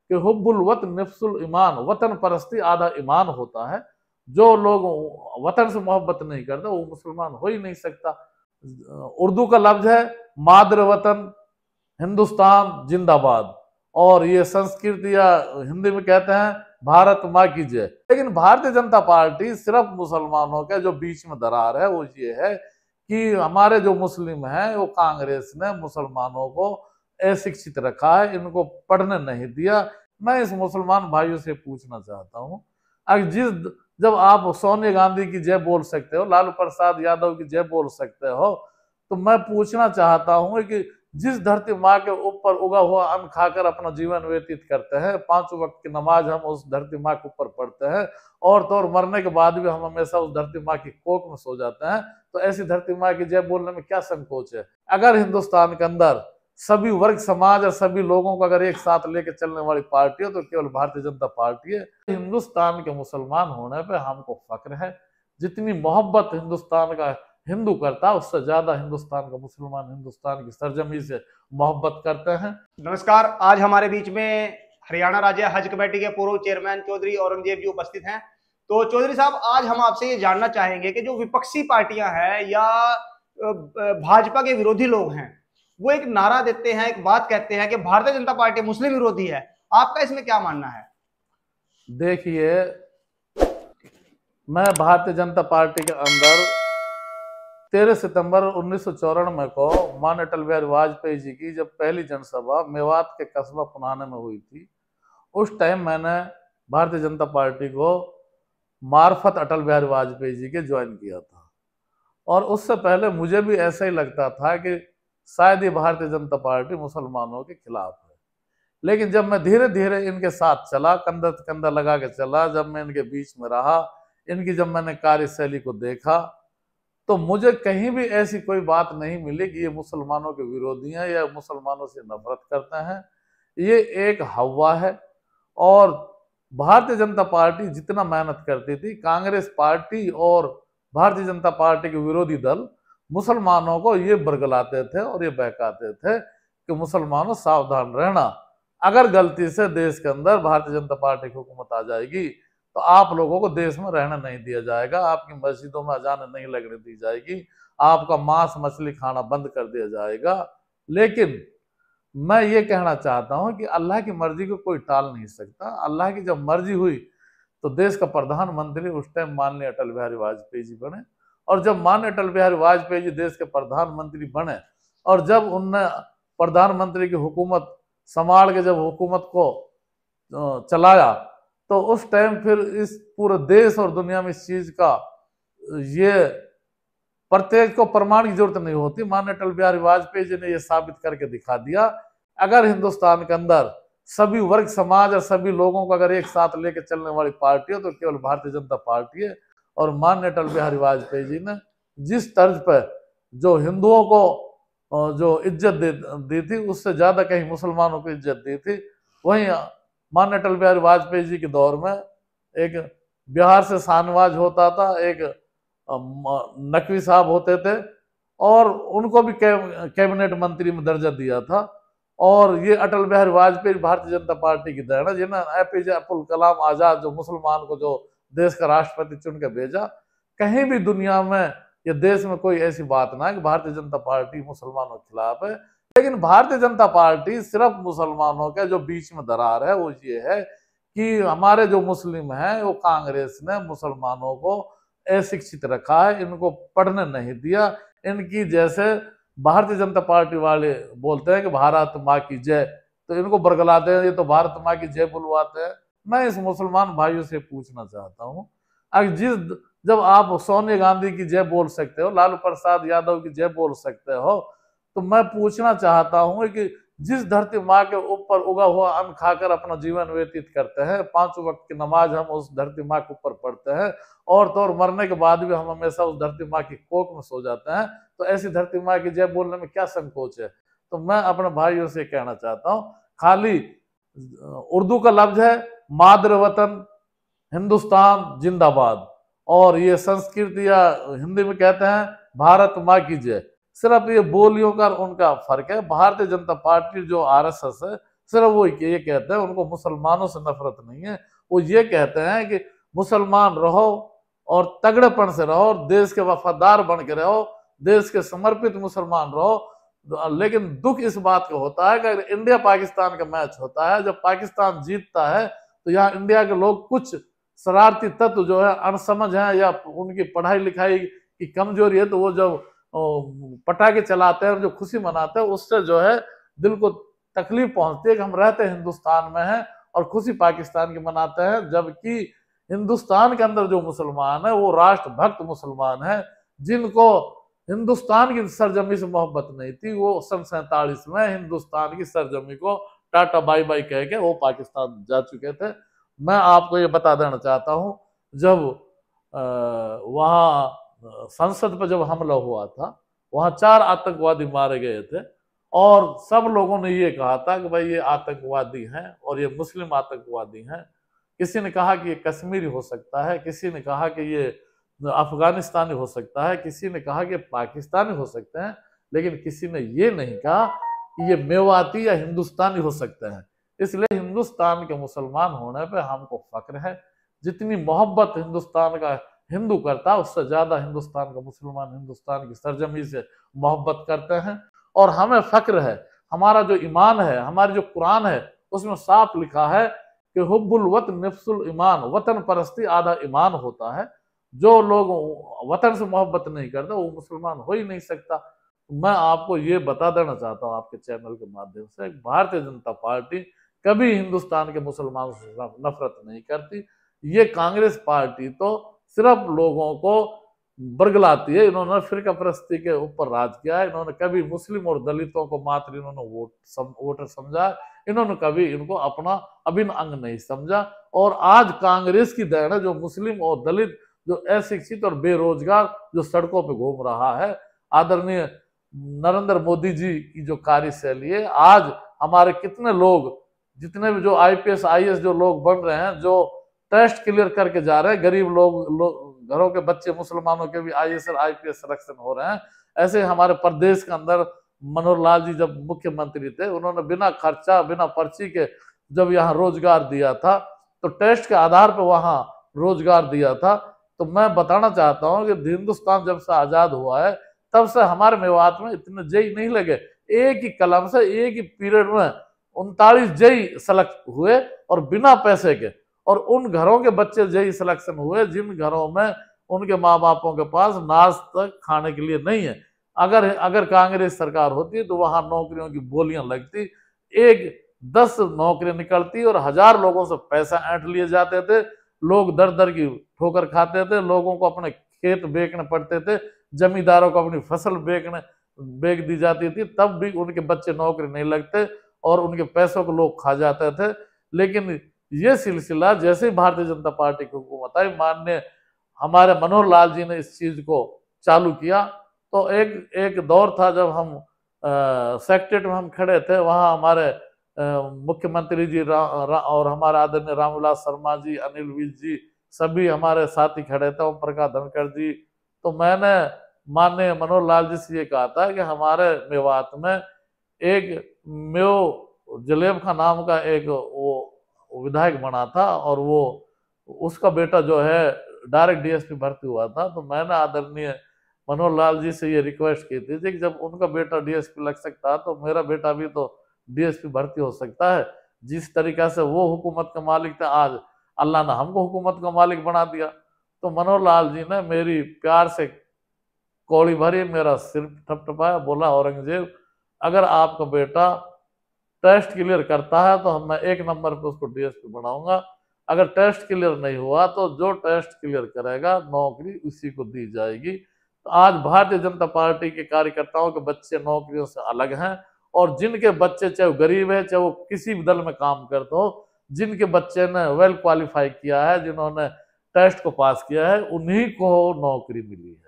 कि हुब्बुल वतन निफ्सुल ईमान, वतन परस्ती आधा ईमान होता है। जो लोग वतन से मोहब्बत नहीं करते वो मुसलमान हो ही नहीं सकता। उर्दू का लफ्ज है मादर वतन हिंदुस्तान जिंदाबाद, और ये संस्कृत या हिंदी में कहते हैं भारत माँ की जय। लेकिन भारतीय जनता पार्टी सिर्फ मुसलमानों के जो बीच में दरार है वो ये है कि हमारे जो मुस्लिम हैं वो कांग्रेस ने मुसलमानों को अशिक्षित रखा है, इनको पढ़ने नहीं दिया। मैं इस मुसलमान भाइयों से पूछना चाहता हूँ, अगर जब आप सोनिया गांधी की जय बोल सकते हो, लालू प्रसाद यादव की जय बोल सकते हो, तो मैं पूछना चाहता हूँ कि जिस धरती माँ के ऊपर उगा हुआ अन्न खाकर अपना जीवन व्यतीत करते हैं, 5 वक्त की नमाज हम उस धरती माँ के ऊपर पढ़ते हैं, और तो और मरने के बाद भी हम हमेशा उस धरती माँ की कोख में सो जाते हैं, तो ऐसी धरती माँ की जय बोलने में क्या संकोच है। अगर हिंदुस्तान के अंदर सभी वर्ग समाज और सभी लोगों को अगर एक साथ लेकर चलने वाली पार्टी है तो केवल भारतीय जनता पार्टी है। हिंदुस्तान के मुसलमान होने पे हमको फक्र है। जितनी मोहब्बत हिंदुस्तान का हिंदू करता है उससे ज्यादा हिंदुस्तान का मुसलमान हिंदुस्तान की सरजमी से मोहब्बत करते हैं। नमस्कार, आज हमारे बीच में हरियाणा राज्य हज कमेटी के पूर्व चेयरमैन चौधरी औरंगजेब जी उपस्थित हैं। तो चौधरी साहब, आज हम आपसे ये जानना चाहेंगे कि जो विपक्षी पार्टियां हैं या भाजपा के विरोधी लोग हैं, वो एक नारा देते हैं, एक बात कहते हैं कि भारतीय जनता पार्टी मुस्लिम विरोधी है। आपका इसमें क्या मानना है? देखिए, मैं भारतीय जनता पार्टी के अंदर 13 सितंबर 1994 को माननीय अटल बिहारी वाजपेयी जी की जब पहली जनसभा मेवात के कस्बा पुनाने में हुई थी, उस टाइम मैंने भारतीय जनता पार्टी को मार्फत अटल बिहारी वाजपेयी जी के ज्वाइन किया था। और उससे पहले मुझे भी ऐसा ही लगता था कि शायद ही भारतीय जनता पार्टी मुसलमानों के खिलाफ है। लेकिन जब मैं धीरे धीरे इनके साथ चला, कंधा कंधा लगा के चला, जब मैं इनके बीच में रहा, इनकी जब मैंने कार्यशैली को देखा, तो मुझे कहीं भी ऐसी कोई बात नहीं मिली कि ये मुसलमानों के विरोधी हैं या मुसलमानों से नफरत करते हैं। ये एक हवा है। और भारतीय जनता पार्टी जितना मेहनत करती थी, कांग्रेस पार्टी और भारतीय जनता पार्टी के विरोधी दल मुसलमानों को ये बरगलाते थे और ये बहकाते थे कि मुसलमानों सावधान रहना, अगर गलती से देश के अंदर भारतीय जनता पार्टी की हुकूमत आ जाएगी तो आप लोगों को देश में रहना नहीं दिया जाएगा, आपकी मस्जिदों में अजान नहीं लगने दी जाएगी, आपका मांस मछली खाना बंद कर दिया जाएगा। लेकिन मैं ये कहना चाहता हूं कि अल्लाह की मर्जी को कोई टाल नहीं सकता। अल्लाह की जब मर्जी हुई तो देश का प्रधानमंत्री उस टाइम माननीय अटल बिहारी वाजपेयी जी बने, और जब माननीय अटल बिहारी वाजपेयी जी देश के प्रधानमंत्री बने और जब उनने प्रधानमंत्री की हुकूमत संभाल के जब हुकूमत को चलाया, तो उस टाइम फिर इस पूरे देश और दुनिया में इस चीज का ये प्रत्येक को प्रमाण की जरूरत नहीं होती। माननीय अटल बिहारी वाजपेयी जी ने यह साबित करके दिखा दिया, अगर हिंदुस्तान के अंदर सभी वर्ग समाज और सभी लोगों को अगर एक साथ लेकर चलने वाली पार्टी है तो केवल भारतीय जनता पार्टी है। और माननीय अटल बिहारी वाजपेयी जी ने जिस तर्ज पर जो हिंदुओं को जो इज्जत दी थी, उससे ज्यादा कहीं मुसलमानों को इज्जत दी थी। वहीं माननीय अटल बिहारी वाजपेयी जी के दौर में एक बिहार से शाहनवाज होता था, एक नकवी साहब होते थे, और उनको भी कैबिनेट मंत्री में दर्जा दिया था। और ये अटल बिहारी वाजपेयी भारतीय जनता पार्टी की देन है, जिन्हें एपीजे अब्दुल कलाम आजाद जो मुसलमान को जो देश का राष्ट्रपति चुन के भेजा। कहीं भी दुनिया में ये देश में कोई ऐसी बात ना है कि भारतीय जनता पार्टी मुसलमानों के खिलाफ है। लेकिन भारतीय जनता पार्टी सिर्फ मुसलमानों के जो बीच में दरार है वो ये है कि हमारे जो मुस्लिम हैं वो कांग्रेस ने मुसलमानों को अशिक्षित रखा है, इनको पढ़ने नहीं दिया। इनकी जैसे भारतीय जनता पार्टी वाले बोलते हैं कि भारत माँ की जय, तो इनको बरगलाते हैं, ये तो भारत माँ की जय बुलवाते हैं। मैं इस मुसलमान भाइयों से पूछना चाहता हूँ, अगर जब आप सोनिया गांधी की जय बोल सकते हो, लालू प्रसाद यादव की जय बोल सकते हो, तो मैं पूछना चाहता हूँ कि जिस धरती माँ के ऊपर उगा हुआ अन्न खाकर अपना जीवन व्यतीत करते हैं, 5 वक्त की नमाज हम उस धरती माँ के ऊपर पढ़ते हैं, और तो और मरने के बाद भी हम हमेशा उस धरती माँ की कोख में सो जाते हैं, तो ऐसी धरती माँ की जय बोलने में क्या संकोच है। तो मैं अपने भाइयों से कहना चाहता हूँ, खाली उर्दू का लफ्ज है मादर वतन हिंदुस्तान जिंदाबाद, और ये संस्कृत या हिंदी में कहते हैं भारत माँ की जय। सिर्फ ये बोलियों का उनका फर्क है। भारतीय जनता पार्टी जो आरएसएस है सिर्फ वो ये कहते हैं, उनको मुसलमानों से नफरत नहीं है, वो ये कहते हैं कि मुसलमान रहो और तगड़ेपन से रहो और देश के वफादार बन के रहो, देश के समर्पित मुसलमान रहो। लेकिन दुख इस बात का होता है कि अगर इंडिया पाकिस्तान का मैच होता है, जब पाकिस्तान जीतता है तो यहाँ इंडिया के लोग, कुछ शरारती तत्व जो है, अनसमझ है या उनकी पढ़ाई लिखाई की कमजोरी है, तो वो जब पटाखे चलाते हैं, जो खुशी मनाते हैं, उससे जो है दिल को तकलीफ पहुंचती है कि हम रहते हिंदुस्तान में हैं और खुशी पाकिस्तान की मनाते हैं। जबकि हिंदुस्तान के अंदर जो मुसलमान है वो राष्ट्रभक्त मुसलमान है, जिनको हिंदुस्तान की सरजमी से मोहब्बत नहीं थी। वो सन 47 में हिंदुस्तान की सरजमी को टाटा बाई बाई कह के वो पाकिस्तान जा चुके थे। मैं आपको ये बता देना चाहता हूं, जब वहां संसद पर जब हमला हुआ था, वहां 4 आतंकवादी मारे गए थे और सब लोगों ने ये कहा था कि भाई ये आतंकवादी हैं और ये मुस्लिम आतंकवादी हैं। किसी ने कहा कि ये कश्मीरी हो सकता है, किसी ने कहा कि ये अफगानिस्तानी हो सकता है, किसी ने कहा कि पाकिस्तानी हो सकते हैं, लेकिन किसी ने ये नहीं कहा कि ये मेवाती या हिंदुस्तानी हो सकते हैं। इसलिए हिंदुस्तान के मुसलमान होने पे हमको फक्र है। जितनी मोहब्बत हिंदुस्तान का हिंदू करता है, उससे ज्यादा हिंदुस्तान का मुसलमान हिंदुस्तान की सरजमी से मोहब्बत करते हैं और हमें फक्र है। हमारा जो ईमान है, हमारी जो कुरान है, उसमें साफ लिखा है कि हुब्बुल वतन निफ्सुल ईमान, वतन परस्ती आधा ईमान होता है। जो लोग वतन से मोहब्बत नहीं करते वो मुसलमान हो ही नहीं सकता। मैं आपको ये बता देना चाहता हूँ आपके चैनल के माध्यम से, भारतीय जनता पार्टी कभी हिंदुस्तान के मुसलमानों से नफरत नहीं करती। ये कांग्रेस पार्टी तो सिर्फ लोगों को बरगलाती है। इन्होंने फिरका परस्ती के ऊपर राज किया है। इन्होंने कभी मुस्लिम और दलितों को मात्र इन्होंने वोटर समझा, इन्होंने कभी इनको अपना अभिन्न अंग नहीं समझा। और आज कांग्रेस की देन है जो मुस्लिम और दलित, जो अशिक्षित और बेरोजगार जो सड़कों पे घूम रहा है। आदरणीय नरेंद्र मोदी जी की जो कार्यशैली है, आज हमारे कितने लोग, जितने भी जो IPS IAS जो लोग बन रहे हैं, जो टेस्ट क्लियर करके जा रहे हैं, गरीब लोग घरों के बच्चे मुसलमानों के भी IAS और IPS सिलेक्शन हो रहे हैं। ऐसे हमारे प्रदेश के अंदर मनोहर लाल जी जब मुख्यमंत्री थे, उन्होंने बिना खर्चा बिना पर्ची के जब यहाँ रोजगार दिया था, तो टेस्ट के आधार पर वहां रोजगार दिया था। तो मैं बताना चाहता हूँ कि हिंदुस्तान जब से आजाद हुआ है, तब से हमारे मेवात में इतने जेई नहीं लगे। एक ही कलम से एक ही पीरियड में 39 जेई सेलेक्ट हुए और बिना पैसे के। और उन घरों के बच्चे जेई सिलेक्शन हुए जिन घरों में उनके माँ बापों के पास नाश्ता तक खाने के लिए नहीं है। अगर कांग्रेस सरकार होती तो वहां नौकरियों की बोलियां लगती, 10 नौकरी निकलती और 1000 लोगों से पैसा ऐंठ लिए जाते थे। लोग दर दर की ठोकर खाते थे, लोगों को अपने खेत बेचने पड़ते थे, जमींदारों को अपनी फसल बेच दी जाती थी, तब भी उनके बच्चे नौकरी नहीं लगते और उनके पैसों को लोग खा जाते थे। लेकिन ये सिलसिला जैसे ही भारतीय जनता पार्टी की हुकूमत आई, माननीय हमारे मनोहर लाल जी ने इस चीज को चालू किया। तो एक दौर था जब हम सेक्रेटरीट में हम खड़े थे, वहां हमारे मुख्यमंत्री जी और हमारे आदरणीय रामविलास शर्मा जी, अनिल विज जी, सभी हमारे साथी खड़े थे, ओम प्रकाश धनखड़ जी। तो मैंने माननीय मनोहर लाल जी से ये कहा था कि हमारे मेवात में एक मेव जलेब खां नाम का एक वो विधायक बना था और वो उसका बेटा जो है डायरेक्ट DSP भर्ती हुआ था। तो मैंने आदरणीय मनोहर लाल जी से ये रिक्वेस्ट की थी कि जब उनका बेटा DSP लग सकता है तो मेरा बेटा भी तो DSP भर्ती हो सकता है। जिस तरीका से वो हुकूमत का मालिक था, आज अल्लाह ने हमको हुकूमत का मालिक बना दिया। तो मनोहर लाल जी ने मेरी प्यार से कौड़ी भरी, मेरा सिर ठपठपाया, बोला औरंगजेब अगर आपका बेटा टेस्ट क्लियर करता है तो मैं 1 नंबर पे उसको DSP बनाऊंगा। अगर टेस्ट क्लियर नहीं हुआ तो जो टेस्ट क्लियर करेगा नौकरी उसी को दी जाएगी। तो आज भारतीय जनता पार्टी के कार्यकर्ताओं के बच्चे नौकरियों से अलग हैं और जिनके बच्चे चाहे वो गरीब है, चाहे वो किसी भी दल में काम करते हो, जिनके बच्चे ने वेल क्वालिफाई किया है, जिन्होंने टेस्ट को पास किया है, उन्हीं को नौकरी मिली है।